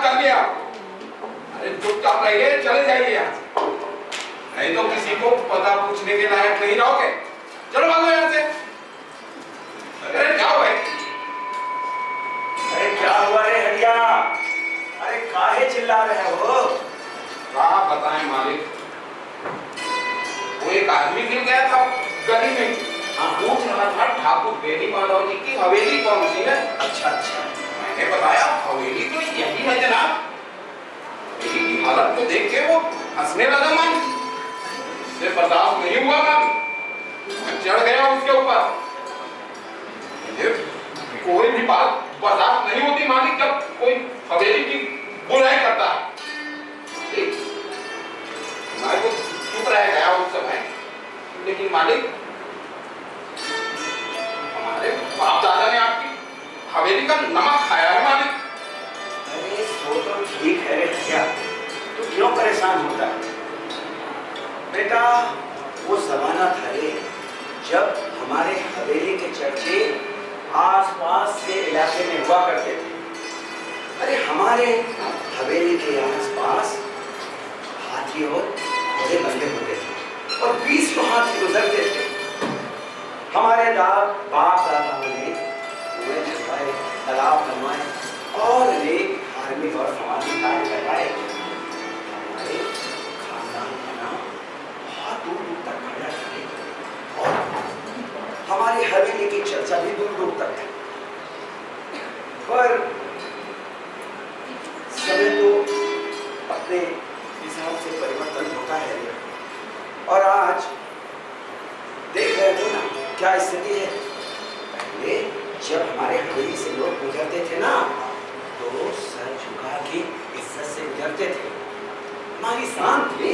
कर दिया। अरे चुपचाप रहिए, चले जाइए यहाँ, नहीं तो किसी को पता पूछने के लायक नहीं रहोगे। चलो भागो यहाँ से। अरे जाओ भाई। अरे क्या हुआ रे हरिया? अरे काहे चिल्ला रहे हो? क्या बताएं मालिक, वो एक आदमी मिल गया था गली में, पूछ रहा था ठाकुर बेनी माधव जी की हवेली कौन सी है। अच्छा अच्छा। मैंने बताया हवेली तो यही है जनाब। हवेली की हालत को देख के वो हंसने लगा मालिक, उससे बर्दाश्त नहीं हुआ मालिक, मैं चढ़ गया उसके ऊपर। कोई भी बात बर्दाश्त नहीं होती मालिक जब कोई हवेली की बुराई करता है। मैं तो चुप रह गया उस समय, लेकिन मालिक हमारे बाप दादा ने आपकी हवेली का नमक खाया है मालिक। अरे सो तो ठीक है रे भैया, तू क्यों परेशान होता है? बेटा वो जमाना था रे जब हमारे हवेली के चर्चे आसपास के इलाके में हुआ करते थे। अरे हमारे हवेली के आसपास हाथी और घोड़े बंधे होते थे और 20 हाथी गुजरते थे। हमारे बाप दादाओं ने कुएं छुपाए, तालाब बनवाए और अनेक धार्मिक और सामाजिक कार्य करवाए। हमारे खानदान का नाम बहुत दूर दूर तक फैला था और हमारी हवेली की चर्चा भी दूर दूर तक है। पर समय तो अपने हिसाब से परिवर्तन होता है और आज देख रहे हो ना क्या स्थिति है। पहले जब हमारे हवेली से लोग गुजरते थे ना तो सर झुका के इज्जत से गुजरते थे, हमारी शान थी।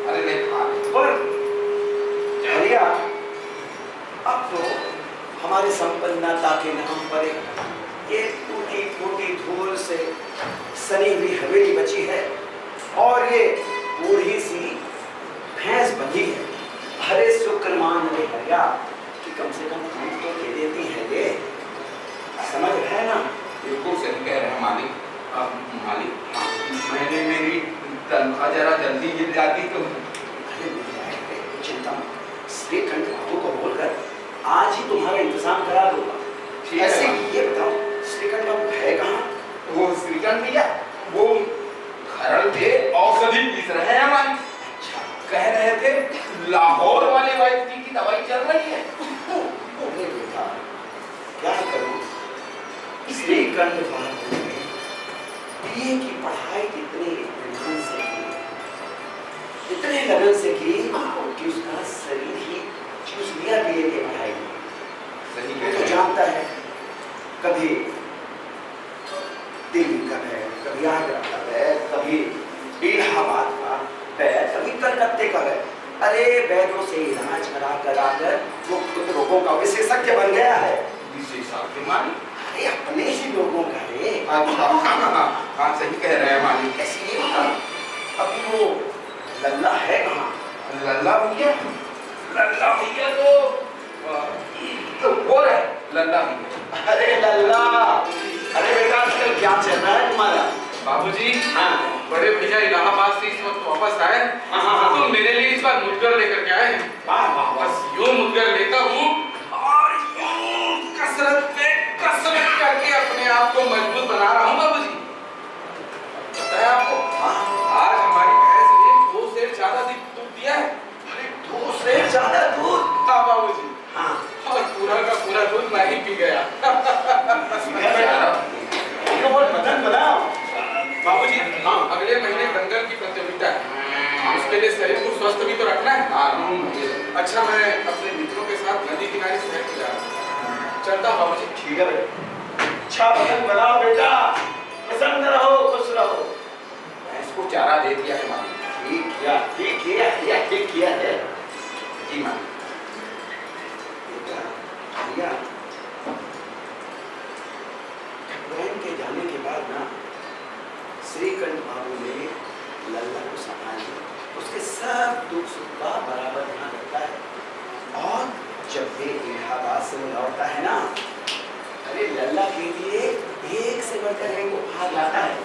अरे नहीं पर हरिया अब तो हमारे संपन्नता के नाम पर ये टूटी फूटी धूल से सनी हुई हवेली बची है और ये बूढ़ी सी भैंस बंधी है। अरे शुक्र मान ले हरिया कि कम से कम दूध तो दे देती है ये, समझ है ना? बिल्कुल सही कह रहे हैं मालिक। मालिक मैंने मेरी तनख्वाह जरा जल्दी गिर जाती तो। अरे चिंता मत, श्रीकंठ बाबू को बोलकर आज ही तुम्हारा इंतजाम करा दूंगा। ऐसे ये बताओ श्रीकंठ बाबू है कहाँ? वो श्रीकंठ भैया वो खरल पे औषधि पीस रहे हैं हमारी। अच्छा, कह रहे थे लाहौर वाले व्यक्ति की दवाई चल रही है। अरे बेटा क्या करूं, श्रीकंठ बाबू ने बीए की पढ़ाई इतने लगन से की, इतने लगन से की कि उसका शरीर ही चूस लिया बीए की पढ़ाई में। सही वो तो जानता है, कभी दिल्ली का बैग, कभी आगरा का बैग, कभी इलाहाबाद का बैग, कभी कलकत्ते का बैग। अरे बैगों से इलाज करा कर वो खुद रोगों का विशेषज्ञ बन गया है। विशेषज्ञ मालिक? अरे अपने ही लोगों का रे। हाँ सही कह रहे हैं मालिक। ऐसी ये बता, अभी वो लल्ला है कहाँ? लल्ला भैया? लल्ला भैया तो वो है लल्ला भैया। अरे लल्ला, अरे बेटा आजकल क्या चल रहा है तुम्हारा? बाबूजी हाँ बड़े भैया इलाहाबाद से इस वक्त वापस आए। तो मेरे लिए इस बार मुद्गर लेकर के आए। बस यूं मुद्गर लेता हूँ और यूं कसरत करके अपने आप को मजबूत बना रहा हूँ बाबूजी। पता है आपको आज हमारी भैंस ने 2 सेर ज्यादा दूध दिया है। अरे 2 सेर ज्यादा दूध? हाँ बाबूजी। हाँ और पूरा का पूरा दूध मैं ही पी गया। बदन बनाओ बाबूजी। हाँ अगले महीने दंगल की प्रतियोगिता है, उसके लिए शरीर को स्वस्थ भी तो रखना है। अच्छा मैं अपने मित्रों के साथ नदी किनारे सैर को जा रहा हूँ, चलता हूँ बाबूजी। ठीक है बेटा, अच्छा बदन बनाओ बेटा, प्रसन्न रहो, खुश रहो। इसको चारा दे दिया है मालिक। ठीक किया, ठीक किया, ठीक किया है जी मालिक। बेटा भैया बहन के जाने के बाद ना श्रीकंठ बाबू ने लल्ला को संभाल लिया, उसके सब दुख सुख का बराबर ध्यान रखता है और जब भी इलाहाबाद से लौटता है ना, अरे लल्ला के लिए एक से बढ़कर एक उपहार लाता है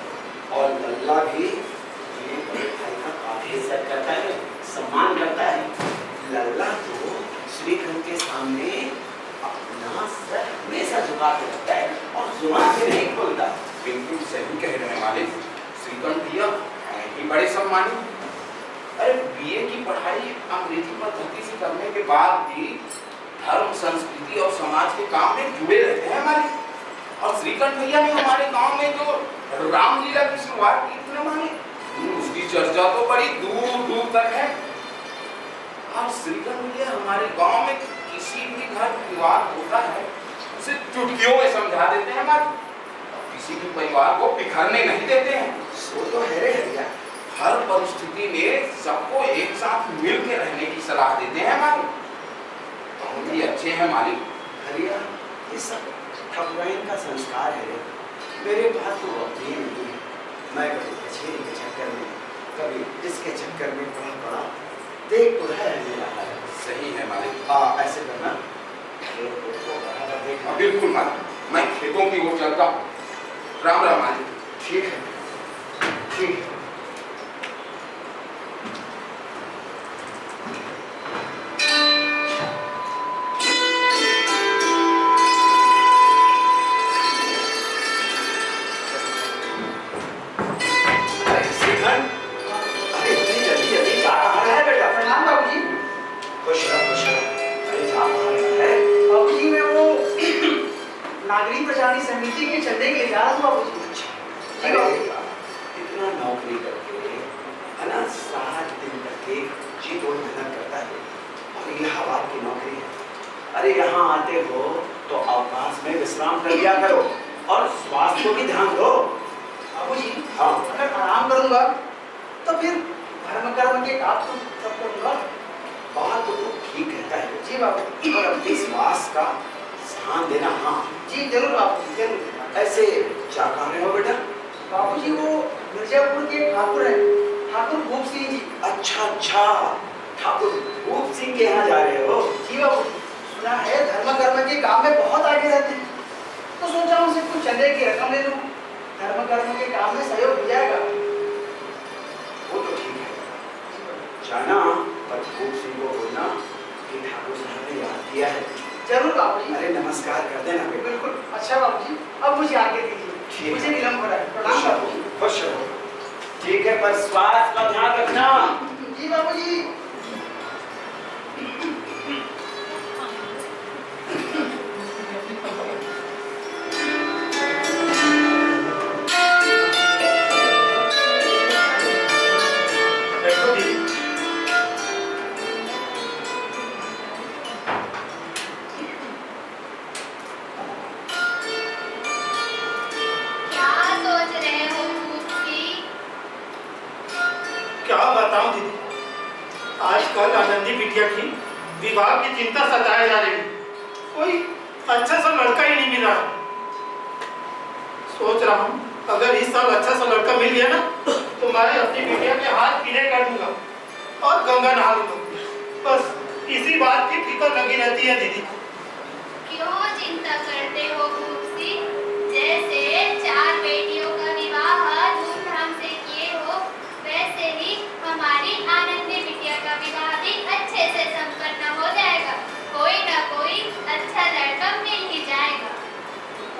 और लल्ला भी मेरे बड़े भाई का काफी इज्जत करता है, सम्मान करता है। लल्ला तो श्रीखंड के सामने अपना सर हमेशा झुका के रखता है और जुबान से नहीं खोलता। बिल्कुल सही कह रहे हैं मालिक। श्रीकांत भैया हैं ही बड़े सम्मानी। अरे बीए की पढ़ाई अंग्रेजी पद्धति से करने के बाद भी धर्म, संस्कृति और समाज के काम में जुड़े रहते हैं मालिक। और श्रीकांत भैया ने हमारे गांव में जो रामलीला की शुरुआत की थी ना मालिक, उसकी चर्चा तो बड़ी दूर दूर तक है। और श्रीकांत भैया हमारे गांव में किसी भी घर विवाद होता है उसे चुटकियों में समझा देते हैं मालिक। किसी भी परिवार को बिखरने नहीं देते हैं। सो तो है रे हरिया। हर परिस्थिति में सबको एक साथ मिल के रहने की सलाह देते हैं मालिक। बहुत ही अच्छे हैं मालिक। हरिया, ये सब ठकुराइन का संस्कार है रे। मेरे पास तो अपनी नहीं है। मैं कभी कचेरी के चक्कर में, कभी इसके चक्कर में पड़ा देख तो है मेरा हाल। सही है मालिक। ऐसे करना, खेतों को बराबर देखना। बिल्कुल मालिक, मैं खेतों की ओर चलता हूँ। राम राम मालिक। ठीक है, ठीक है। नागरिक प्रचारणी समिति के चलने के लिए जा रहा हूँ बाबूजी। इतना नौकरी करके है ना, 7 दिन तक के जी तोड़ मेहनत करता है और इलाहाबाद की नौकरी है। अरे यहाँ आते हो तो अवकाश में विश्राम कर लिया करो और स्वास्थ्य को भी ध्यान दो। बाबूजी, हाँ। अगर आराम करूंगा तो फिर धर्म कर्म के काम तो सब करूंगा। बात तो ठीक कहता है जी बाबू। और अपने स्वास्थ्य का ध्यान देना। हाँ जी जरूर बाबू, जरूर। ऐसे क्या कह रहे हो बेटा? बाबूजी वो मिर्जापुर के ठाकुर हैं, ठाकुर भूप सिंह जी। अच्छा अच्छा, ठाकुर भूप सिंह के यहाँ जा रहे हो? जी बाबू, सुना है धर्म कर्म के काम में बहुत आगे रहते हैं, तो सोचा उनसे कुछ चंदे की रकम ले लूं, धर्म कर्म के काम में सहयोग हो जाएगा। वो तो ठीक है, जाना पर भूप सिंह को बोलना कि ठाकुर साहब ने याद किया है। जरूर बाबूजी। अरे नमस्कार कर देना बेटा। बिल्कुल। अच्छा बाबूजी, अब मुझे आगे दीजिए, मुझे विलम्ब हो रहा है। प्रणाम बाबूजी। खुश रहो। ठीक है, पर स्वास्थ्य का ध्यान रखना। जी बाबूजी। क्या बताऊं दीदी, आजकल आनंदी बिटिया की विवाह की चिंता सताए जा रही है। कोई अच्छा सा लड़का ही नहीं मिल रहा। सोच रहा हूँ अगर इस साल अच्छा सा लड़का मिल गया ना तो मैं अपनी बिटिया के हाथ पीले कर दूंगा और गंगा नहा लूंगा। बस इसी बात की फिक्र लगी रहती है दीदी। क्यों चिंता करते हो खूबसी? जैसे 4 बेटियों का विवाह धूमधाम से किए हो, वैसे ही हमारी आनंदी बिटिया का विवाह भी अच्छे से संपन्न हो जाएगा। कोई ना कोई अच्छा लड़का मिल ही जाएगा।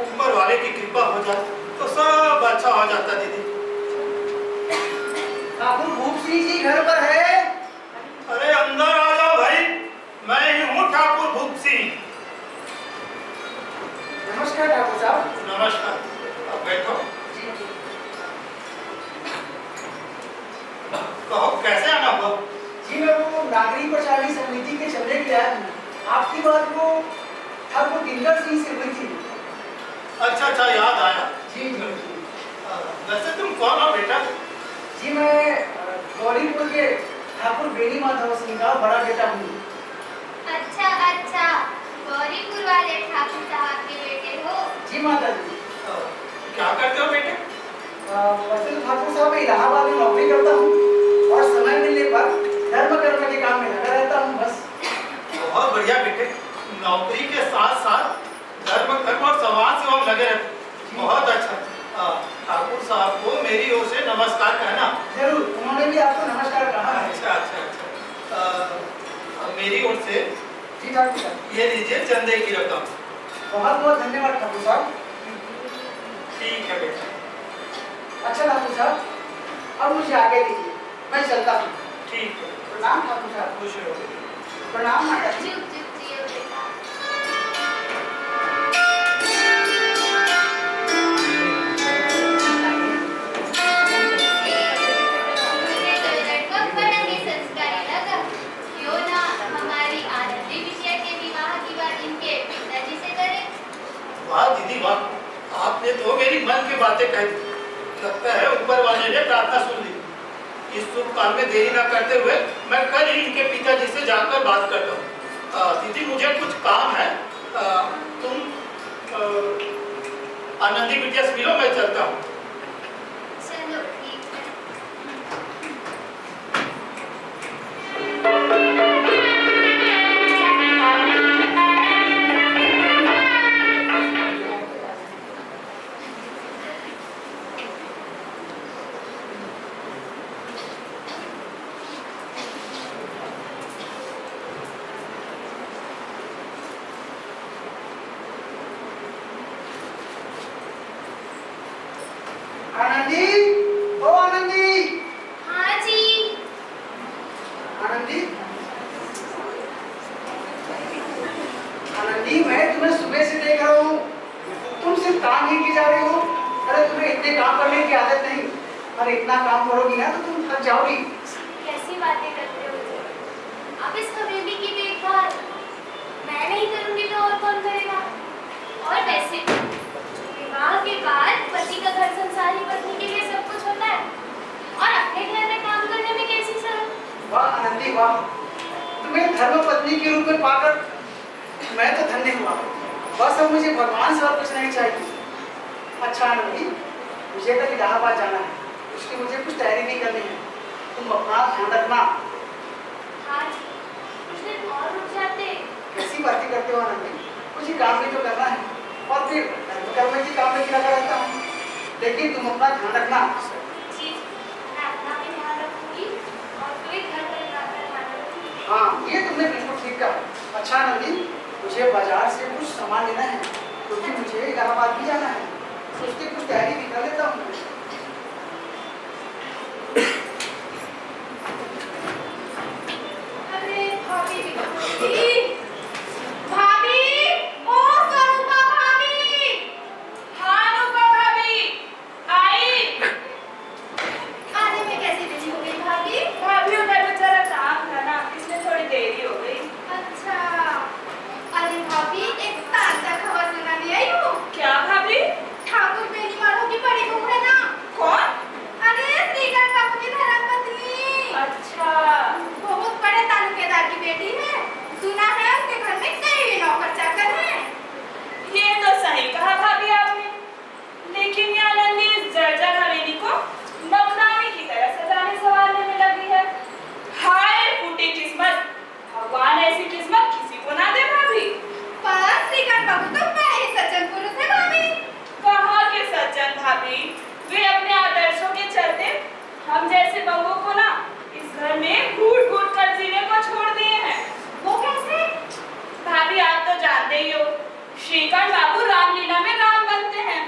ऊपर वाले की कृपा हो जाए तो सब अच्छा हो जाता दीदी। ठाकुर भूप सिंह जी घर पर है? अरे अंदर आ जाओ भाई, मैं ही हूँ ठाकुर भूप सिंह। नमस्कार ठाकुर साहब। नमस्कार, अब बैठो। कहो कैसे आना हुआ? जी मैं वो नागरिक प्रचारणी समिति के चलने के लिए आया हूँ। आपकी बात वो ठाकुर दिनकर सिंह से हुई थी। अच्छा अच्छा, याद आया। जी जी। वैसे तुम कौन हो बेटा? जी मैं गौरीपुर के ठाकुर बेनी माधव सिंह का बड़ा बेटा हूँ। अच्छा अच्छा, गौरीपुर वाले ठाकुर साहब के बेटे हो? जी माता जी। क्या करते हो बेटे? वैसे तो ठाकुर साहब मैं इलाहाबाद में नौकरी करता हूँ और समय मिलने पर धर्म कर्म के काम में लगा रहता हूँ बस। बहुत बढ़िया बेटे, नौकरी के साथ साथ धर्म कर्म और समाज सेवा में लगे रहते, बहुत अच्छा। ठाकुर साहब को मेरी ओर से नमस्कार कहना। जरूर, उन्होंने भी आपको नमस्कार कहा है। अच्छा अच्छा अच्छा। मेरी ओर से जी ठाकुर साहब। ये लीजिए चंदे की रकम। बहुत बहुत धन्यवाद ठाकुर साहब। ठीक है बेटा। अच्छा ठाकुर साहब, अब मुझे आगे दीजिए, मैं चलता हूँ। ठीक है। प्रणाम ठाकुर साहब। खुश रहो। प्रणाम माता जी। जुग जुग जियो बेटा। मुझे तो लड़का बड़ा ही संस्कारी लगा। क्यों ना हमारी आनंदी बिटिया के विवाह की बात इनके पिताजी से करें। वाह दीदी वाह, आपने तो मेरी मन की बातें कह दी। लगता है ऊपर वाले ने प्रार्थना सुन ली। इस शुभ काम में देरी न करते हुए मैं कल ही इनके पिताजी से जाकर बात करता हूँ। दीदी मुझे कुछ काम है, तुम आनंदी बिटिया से मिलो, मैं चलता हूँ। चलो ठीक है। आनंदी, ओ आनंदी। हाँ जी। आनंदी, आनंदी, मैं तुम्हें सुबह से देख रहा हूँ, तुम सिर्फ काम ही की जा रही हो। अरे तुम्हें इतने काम करने की आदत नहीं। अरे इतना काम करोगी ना तो तुम थक जाओगी। कैसी बातें करते हो जी? अब इस हवेली की देखभाल मैं नहीं करूंगी तो और कौन करेगा? और वैसे विवाह के बाद पति का घर संसार ही पत्नी के लिए सब कुछ होता है, और अपने घर में काम करने में कैसी शर्म? वाह आनंदी वाह, तुम्हें धर्म पत्नी के रूप में पाकर मैं तो धन्य हुआ। बस अब मुझे भगवान से और कुछ नहीं चाहिए। अच्छा आनंदी, मुझे कल इलाहाबाद जाना है, उसकी मुझे कुछ तैयारी भी करनी है। तुम अपना ध्यान रखना। हाँ जी, कुछ दिन और रुक जाते। कैसी बातें करते हो आनंदी, मुझे काम भी तो करना है, और फिर कर्म की काम में लगा रहता हूँ। लेकिन तुम अपना ध्यान रखना। जी, मैं अपना भी ध्यान रखूंगी और पूरे घर परिवार का ध्यान रखूंगी। हाँ, ये तुमने बिल्कुल ठीक कहा। अच्छा आनंदी, मुझे बाजार से कुछ सामान लेना है, क्योंकि मुझे इलाहाबाद भी जाना है। उसकी कुछ तैयारी भी कर लेता हूँ। अरे भाभी भाभी, ओ स्वरूपा भाभी। हाँ रूपा भाभी आई। आने में कैसी देरी हो गई भाभी? भाभी उधर में जरा काम था ना, इसलिए थोड़ी देरी हो गई। अच्छा, अरे भाभी एक ताजा खबर सुनाने आई हूँ। क्या भाभी? ठाकुर बेनी मारो की बड़ी बहू है ना। कौन? अरे श्रीकांत बाबू की धर्मपत्नी। अच्छा, बहुत बड़े तालुकेदार की बेटी है। सुना है उसके घर में कई नौकर चाकर हैं। ये तो सही कहा भाभी आपने, लेकिन ये आनंदी इस जर्जर हवेली को मखनाने की तरह सजाने संवारने में लगी है। हाय फूटी किस्मत, भगवान ऐसी किस्मत किसी को ना दे भाभी। पर श्रीकांत बाबू तो बड़े ही सज्जन पुरुष है भाभी। कहाँ के सज्जन भाभी, वे अपने आदर्शों के चलते हम जैसे बहुओं को ना इस घर में घूट घूट कर जीने को छोड़ दिए हैं। वो कैसे? भाभी आप तो जानते ही हो, श्रीकांत बाबू रामलीला में राम बनते हैं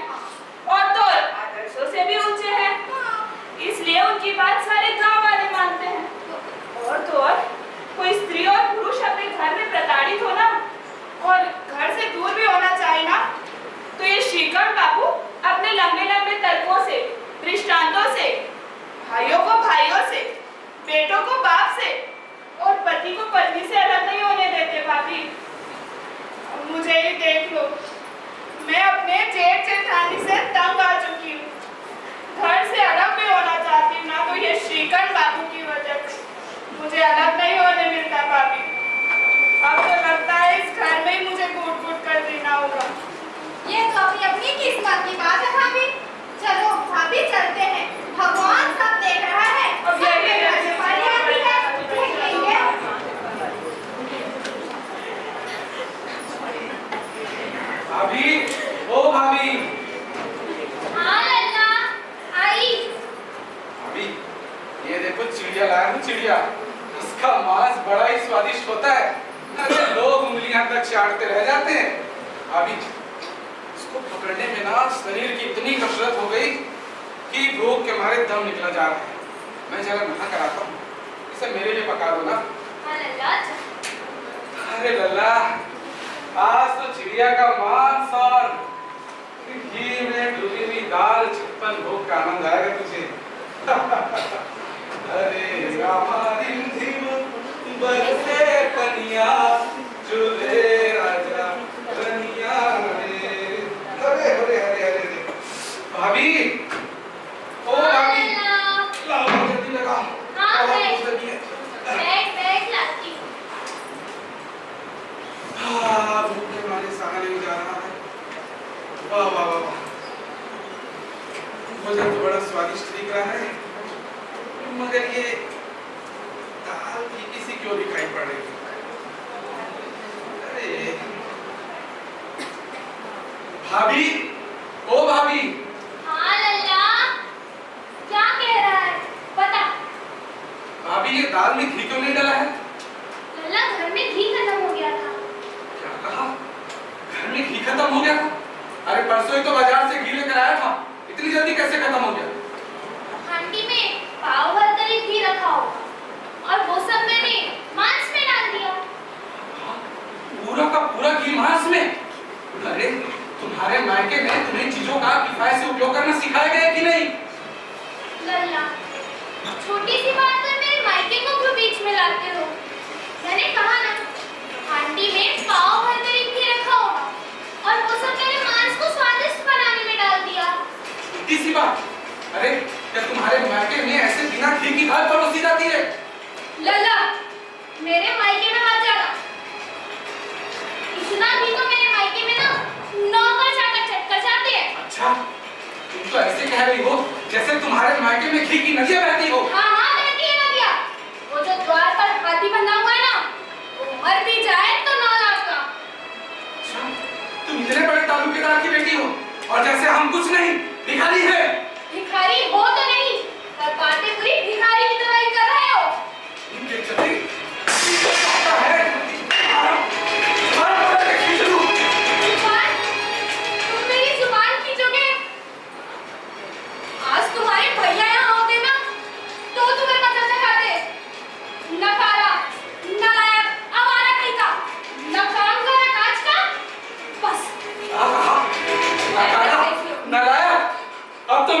और तो आदर्शों से भी ऊंचे हैं, इसलिए उनकी बात सारे गांव वाले मानते हैं। और तो और कोई स्त्री और पुरुष अपने घर में प्रताड़ित हो ना और घर से दूर भी होना चाहे ना, तो ये श्रीकांत बाबू अपने लंबे लंबे तर्कों से, दृष्टांतों से, भाइयों को भाइयों से, बेटों को बाप से और पति को पत्नी से अलग नहीं होने देते भाभी। मुझे ही देख लो, मैं अपने जेठ जेठानी से तंग आ चुकी हूँ। घर से अलग भी होना चाहती हूँ ना, तो ये श्रीकांत बाबू की वजह से मुझे अलग नहीं होने मिलता भाभी। अब तो लगता है इस घर में ही मुझे कूट कूट कर देना होगा। ये तो अपनी किस्मत की बात है भाभी। चलो भाभी चलते हैं, भगवान सब देख रहा है। अब यही सबके घर से पारी आती है, देख लेंगे। भाभी, ओ भाभी। हाँ लल्ला आई। देखो चिड़िया लाया हूँ, चिड़िया। इसका मांस बड़ा ही स्वादिष्ट होता है। अरे लोग उंगलियां तक चाटते रह जाते हैं। अभी इसको पकड़ने में ना शरीर की इतनी कसरत हो गई कि भूख के मारे दम निकला जा रहा है। मैं जरा मना कराता हूँ, इसे मेरे लिए पका दो ना। हाँ लल्ला। अरे लल्ला, आज तो चिड़िया का मांस और घी में डूबी हुई दाल, 56 भोग का आनंद आएगा तुझे। अरे रामा रिमझिम बरसे पनिया, झूले राजा रनिया रे। अरे अरे अरे अरे भाभी, ओ भाभी, लाओ जल्दी लगाओ। हाँ बहुत भूख लगी है। बैठ लाती हूँ। भूख के मारे सहा नहीं जा रहा है। वाह वाह वाह, भोजन तो बड़ा स्वादिष्ट दिख रहा है, मगर ये दाल फीकी सी क्यों दिखाई पड़ रही है? अरे भाभी, ओ भाभी। हाँ लल्ला, क्या कह रहा है? बता। भाभी, ये दाल में घी क्यों नहीं डाला है? लल्ला, घर में घी खत्म हो गया था। क्या कहा? घर में घी खत्म हो गया था? अरे परसों ही तो बाजार से घी लेकर आया था, इतनी जल्दी कैसे खत्म हो गया? हांडी में पाव भर कर ही घी रखा होगा और वो सब मैंने मांस में डाल दिया। पूरा का पूरा घी मांस में? अरे तुम्हारे मायके में तुम्हें चीजों का किफायत से उपयोग करना सिखाया गया कि नहीं? लल्ला, छोटी सी बात पर मेरे मायके को क्यों बीच में लाते हो? मैंने कहा ना, हांडी में पाव भर कर ही घी रखा होगा और वो सब मैंने मांस को स्वादिष्ट बनाने में डाल दिया। छोटी सी बात? अरे क्या तुम्हारे मायके में ऐसे बिना घी की दाल परोसी जाती है? लल्ला, मेरे मायके में मत जाना। इतना घी तो मेरे मायके में ना नौकर चाकर चटकर जाते हैं। अच्छा, तुम तो ऐसे कह रही हो जैसे तुम्हारे मायके में घी की नदियां बहती हो। हाँ हाँ, बहती है नदियाँ। वो जो द्वार पर हाथी बंधा हुआ है ना, वो मर भी जाए तो 9 लाख का। अच्छा, तुम इतने बड़े तालुकेदार की बेटी हो और जैसे हम कुछ नहीं, भिखारी है। भिखारी हो तो नहीं, पर बातें पूरी भिखारी की तरह ही कर रहे हो। इनके चलते आता है। तुम्हारा बड़ा खींचू। जुबान, तुम मेरी जुबान खींचोगे? आज तुम्हारे भैया यहाँ होते ना, तो तुम्हें पता चलाते। नकारा, नालायक, आवारा कहीं का, न काम का न काज का, बस। नालायक, अब तो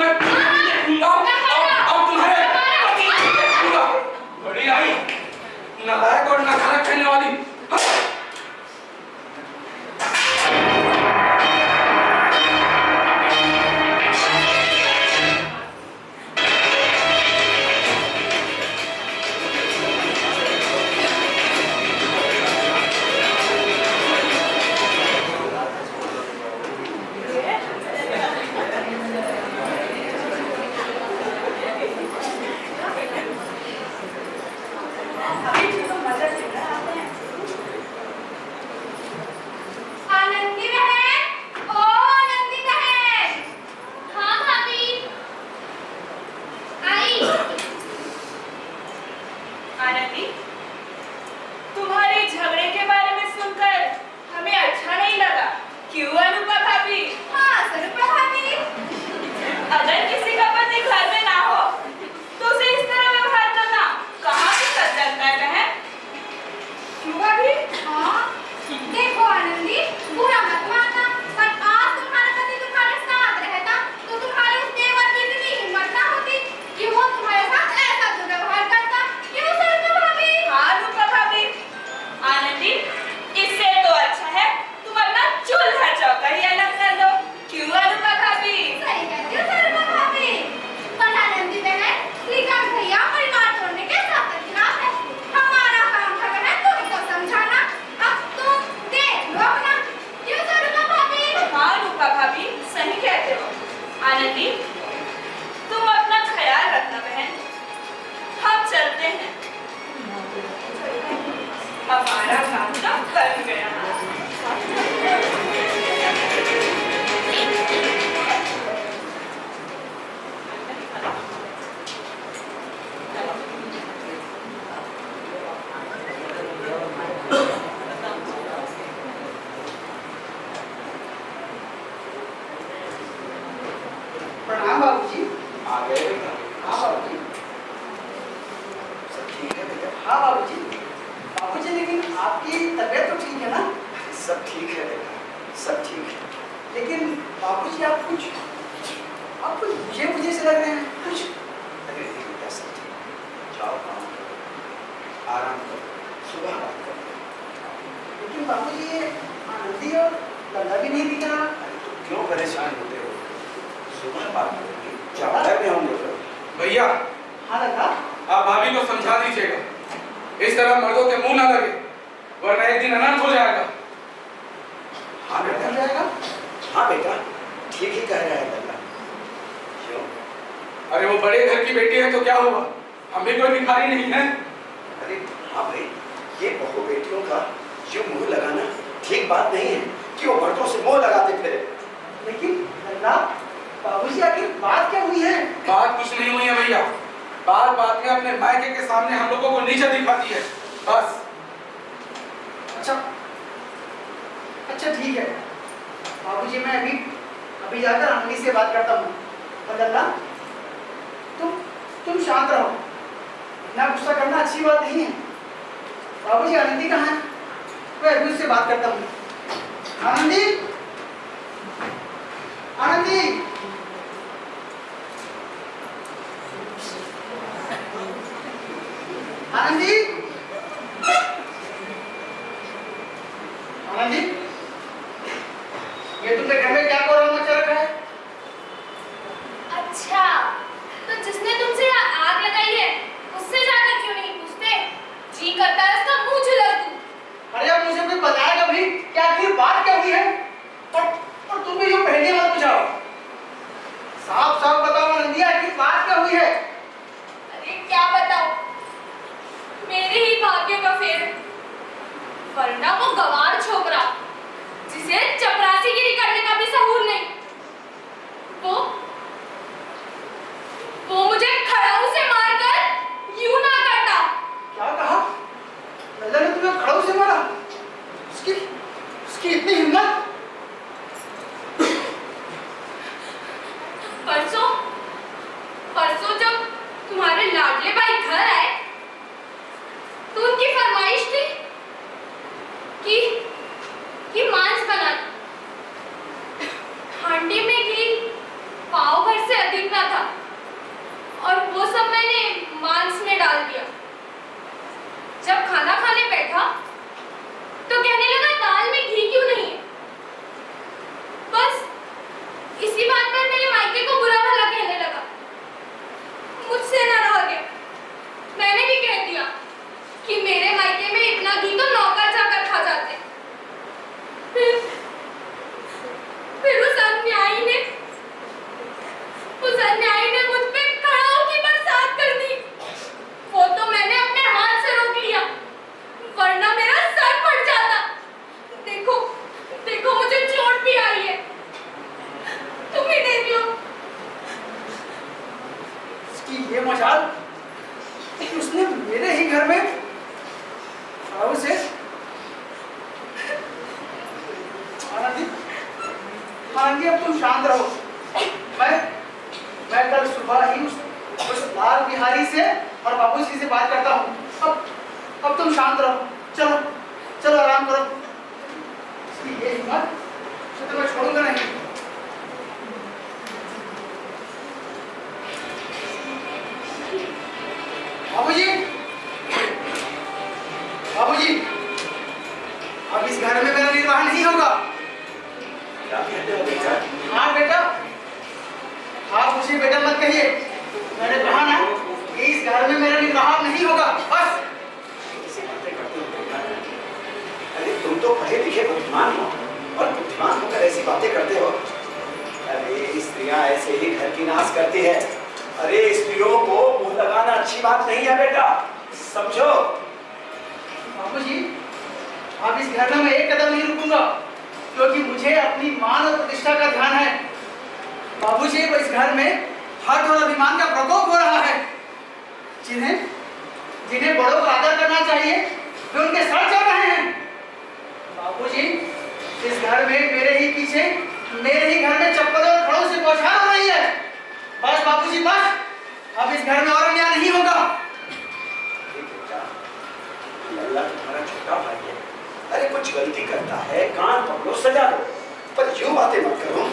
भैया हाँ लल्ला, आप भाभी को समझा दीजिएगा, इस तरह मर्दों के मुंह ना लगे, वरना एक दिन अनर्थ हो जाएगा। हाँ हो बेटा, जाएगा। हाँ बेटा, ठीक ही कह रहा है लल्ला। क्यों? अरे वो बड़े घर की बेटी है तो क्या हुआ, हम भी कोई भिखारी नहीं है। अरे हाँ भाई, ये बहू बेटियों का यूं मुंह लगाना ठीक बात नहीं है कि वो मर्दों से मुंह लगाते फिरे। लेकिन लल्ला, बाबूजी आखिर बात क्या हुई है? बात कुछ नहीं हुई है भैया, बात बात में अपने मायके के सामने हम लोगों को नीचे दिखाती है, बस। अच्छा ठीक है बाबूजी, मैं अभी जाकर अम्मी से बात करता हूँ। और लल्ला, तुम शांत रहो, इतना गुस्सा करना अच्छी बात नहीं है। बाबूजी आनंदी कहाँ है? मैं अभी उससे बात करता हूँ। आनंदी, आनंदी, आनंदी, आनंदी, ये तुमने घर में क्या कोहराम मचा रखा है? अच्छा, तो जिसने तुमसे आग लगाई है उससे जाकर क्यों नहीं पूछते? जी करता है उसका मुंह झुलस दूं। अरे अब मुझे कोई बताएगा भी कि आखिर बात क्या हुई है? और तुम भी जो पहले मत बुझाओ, साफ साफ बताओ आनंदी, आखिर बात क्या हुई है? अरे क्या बताऊं, मेरे ही भाग्य का फेर है। वरना वो गंवार छोकरा जिसे चपरासीगिरी करने का भी सहूर नहीं, वो मुझे खड़ाऊ से मारकर यूं ना करता। क्या कहा? लल्ला ने तुम्हें खड़ाऊ से मारा? उसकी इतनी हिम्मत? परसों जब तुम्हारे लाडले भाई घर आए तो उनकी फरमाइश थी कि मांस बना दो। हांडी में घी पाव भर से अधिक ना था और वो सब मैंने मांस में डाल दिया। जब खाना खाने बैठा तो कहने लगा दाल में घी क्यों नहीं है। बस इसी बात पर मेरे मायके को बुरा भला कहने लगा। मुझसे ना रह गया, मैंने भी कह दिया कि मेरे मायके में इतना घी तो नौकर जाकर खा जाते। फिर उस अन्यायी ने मुझ पे खड़ाऊ की बरसात कर दी। वो तो मैंने अपने हाथ से रोक लिया, वरना मेरा सर फट जाता। देखो मुझे चोट भी आई है, तुम ही देख लो। उसकी ये मजाल कि उसने मेरे ही घर में खड़ाऊ से। आनंदी, अब तुम शांत रहो। मैं कल सुबह ही उस लाल बिहारी से और बाबूजी से बात करता हूँ। अब तुम शांत रहो, चलो आराम करो। इसकी ये हिम्मत तो मैं छोड़ूंगा नहीं। बाबूजी, अब इस घर में मेरा निर्वाह नहीं होगा। क्या कहते हो बेटा? हाँ बेटा, आप मुझे बेटा मत कहिए। मैंने कहा ना कि इस घर में मेरा निर्वाह नहीं होगा, बस। ऐसी बातें करते हो बेटा? अरे तुम तो पढ़े लिखे बुद्धिमान हो और बुद्धिमान होकर ऐसी बातें करते हो। अरे स्त्रियां ऐसे ही घर की नाश करती है। अरे स्त्रियों को मुंह लगाना अच्छी बात नहीं है बेटा, समझो। बाबूजी, अब इस घर में मैं एक कदम नहीं रुकूंगा, क्योंकि मुझे अपनी मान और प्रतिष्ठा का ध्यान है। बाबूजी, इस घर में हर और अभिमान का प्रकोप हो रहा है। जिन्हें बड़ों का आदर करना चाहिए वे उनके सर चढ़ रहे हैं। बाबूजी, इस घर में मेरे ही पीछे, मेरे ही घर में चप्पल और खड़ों से बौछार हो रही है। बस बाबूजी, बस। अब इस घर में और अन्याय नहीं होगा। लल्ला तुम्हारा छोटा भाई है, अरे कुछ गलती करता है कान पकड़ो सजा दो, पर यूं बातें मत करो।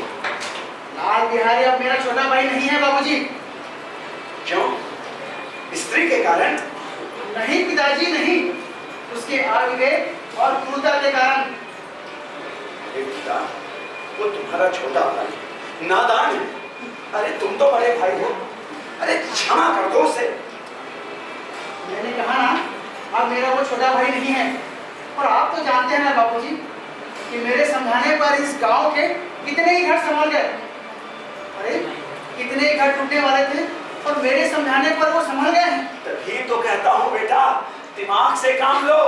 लाल बिहारी अब मेरा छोटा भाई नहीं है बाबूजी। क्यों? स्त्री के कारण? नहीं पिताजी, नहीं, उसके अविवेक और क्रूरता के कारण। अरे बेटा, वो तुम्हारा छोटा भाई है, नादान है। अरे तुम तो बड़े भाई हो, अरे क्षमा कर दो उसे। मैंने कहा ना, अब मेरा वो छोटा भाई नहीं है। और आप तो जानते हैं ना बाबूजी कि मेरे समझाने पर इस गांव के कितने ही घर संभल गए। अरे कितने ही घर टूटने वाले थे और मेरे समझाने पर वो संभल गए हैं। तभी तो कहता हूँ बेटा, दिमाग से काम लो,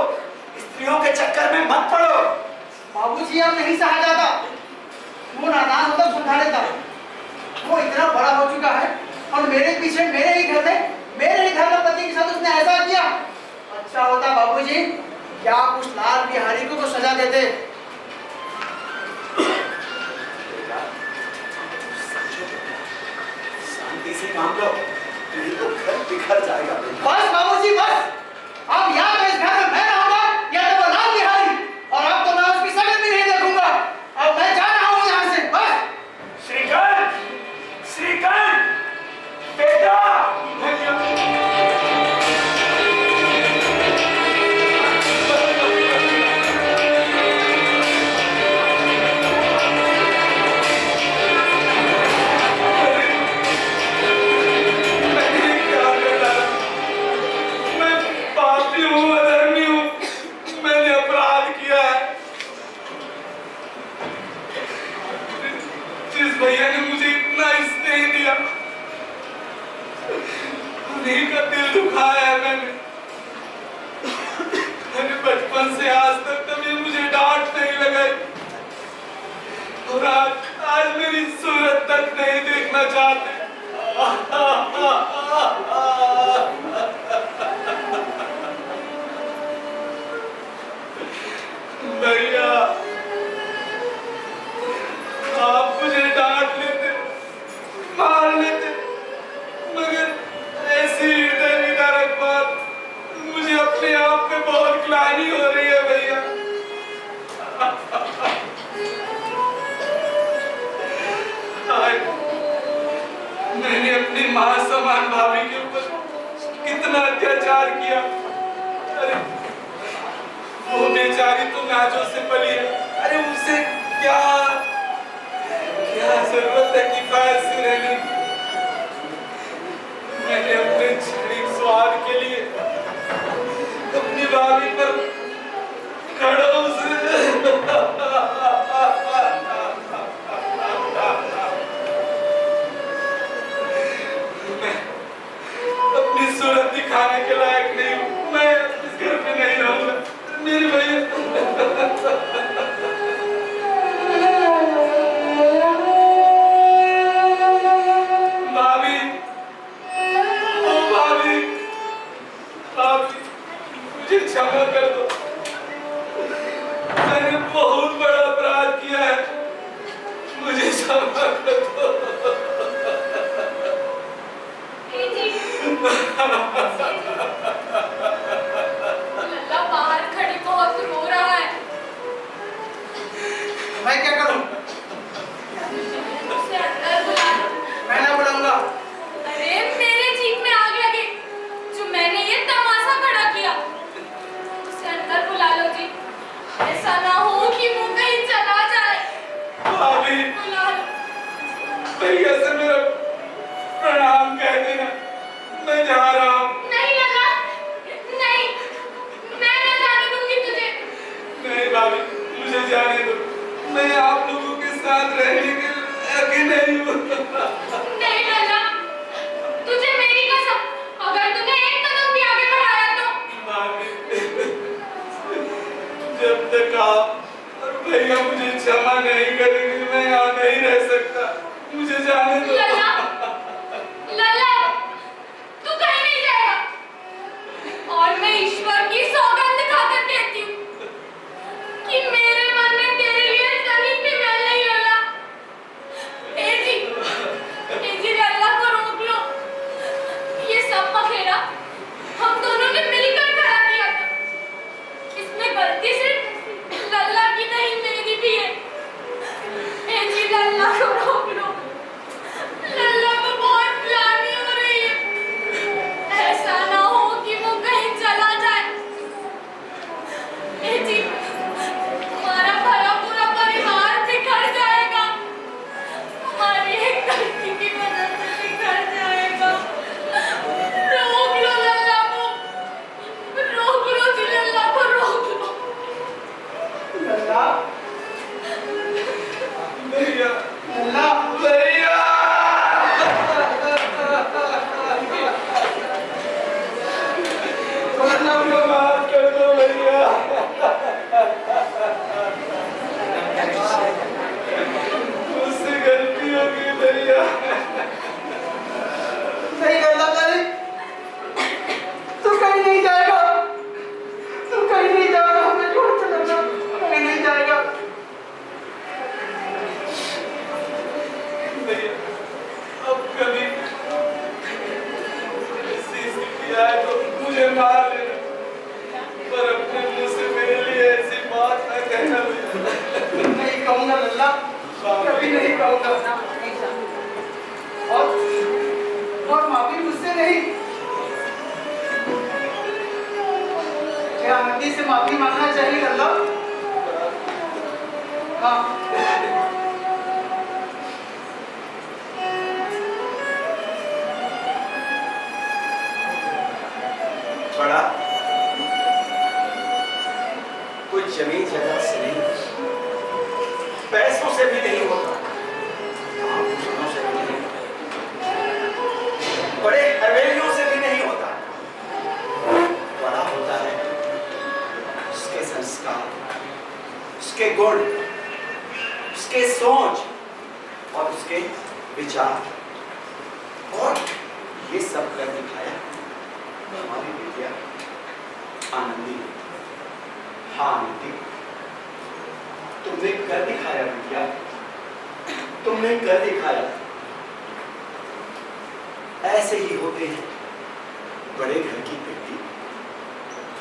स्त्रियों के चक्कर में मत पड़ो। बाबूजी अब नहीं सहा जाता। वो नादान होता समझा लेता। वो इतना बड़ा हो चुका है और मेरे पीछे मेरे ही घर में मेरे ही धर्मपति के साथ उसने ऐसा किया। अच्छा होता बाबूजी क्या उस लाल बिहारी को सजा देते। शांति से काम लो, नहीं तो घर बिखर जाएगा। बस बाबूजी बस, अब या तो इस घर में मैं रहूंगा या तो वो लाल बिहारी, और अब तो मैं उसकी शक्ल भी नहीं देखूंगा। अब मैं जा रहा हूँ यहाँ से बस। श्रीकांत, श्रीकांत बेटा। भैया ने मुझे इतना स्नेह दिया, उन्हीं का दिल दुखाया है मैंने। बचपन से आज तक कभी मुझे डांट नहीं लगाई और आज मेरी सूरत तक नहीं देखना चाहते। भैया आप मुझे डांट लेते, मार लेते, मगर ऐसी हृदय विदारक बात मुझे अपने आप पे बहुत ग्लानि हो रही है भैया। मैंने अपनी मां समान भाभी के ऊपर कितना अत्याचार किया। अरे वो बेचारी तो नाजों से पली है। अरे उसे क्या जरूरत है किफायत से रहने की। मैंने अपने क्षणिक स्वाद के लिए अपनी भाभी पर खड़ूस मैं अपनी सूरत दिखाने के लायक नहीं हूँ। मैं इस घर में नहीं रहूंगा मेरे भैया। क्षमा कर दो, मैंने बहुत बड़ा अपराध किया है, मुझे क्षमा कर दो। लल्ला बाहर खड़े बहुत रो रहा है। मैं क्या करूं? उसे अंदर बुला लो। मैं ना बुलाऊंगा। अरे मेरे जीभ में आग लगे जो मैंने ये तमाशा खड़ा किया। अंदर बुला लो जी, ऐसा ना हो कि वो कहीं चला जाए। भाभी, बुला लो। भैया से मेरा प्रणाम कह देना, मैं जा रहा हूँ। नहीं लल्ला, नहीं, मैं न जाने दूंगी तुझे। नहीं भाभी, मुझे जाने दो, मैं आप लोगों के साथ रहने के लायक नहीं हूँ। नहीं लल्ला, तुझे मेरी कसम, अगर तूने एक कदम भी आगे बढ़ाया तो। भाभी, जब तक आप और भैया मुझे क्षमा नहीं करेंगे मैं यहाँ नहीं रह सकता, मुझे जाने दो। लल्ला, लल्ला, तू कहीं नहीं जाएगा। और मैं ईश्वर की सौगंध खाकर कहती हूँ कि मेरे मन में तेरे लिए तनिक भी मैल नहीं लगा। ए जी अल्लाह को रोक लो। ये सब पखेड़ा हम दोनों ने मिलकर खड़ा किया था। इसमें गलती सिर्फ लल्ला की नहीं मेरी भी है। ए जी लल्ला को रोक लो। मुझसे गलती हो गई भैया। नहीं करना करे, तू कहीं नहीं जाएगा, तू कहीं नहीं जाएगा, हमें छोड़ चलेगा, कहीं नहीं जाएगा। भैया, अब कभी ऐसी स्थिति आए तो मुझे मार लेना, पर अपने मुंह से मेरे लिए ऐसी बात न कहना भैया। नहीं कहूंगा लल्ला, कभी नहीं कहूंगा। और माफी मुझसे नहीं, क्या आंटी से माफी मांगना चाहिए लल्ला? हाँ। बड़ा कोई जमीन जायदाद से नहीं, पैसों से भी नहीं होता, आभूषणों से भी नहीं होता, बड़े हवेलियों से भी नहीं होता। बड़ा होता है उसके संस्कार, उसके गुण, उसके सोच और उसके विचार, और ये सब कर दिखाया हमारी बेटिया आनंदी। हाँ आनंदी, तुमने कर दिखाया बेटिया, तुमने कर दिखाया। ऐसे ही होते हैं बड़े घर की बेटी।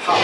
हाँ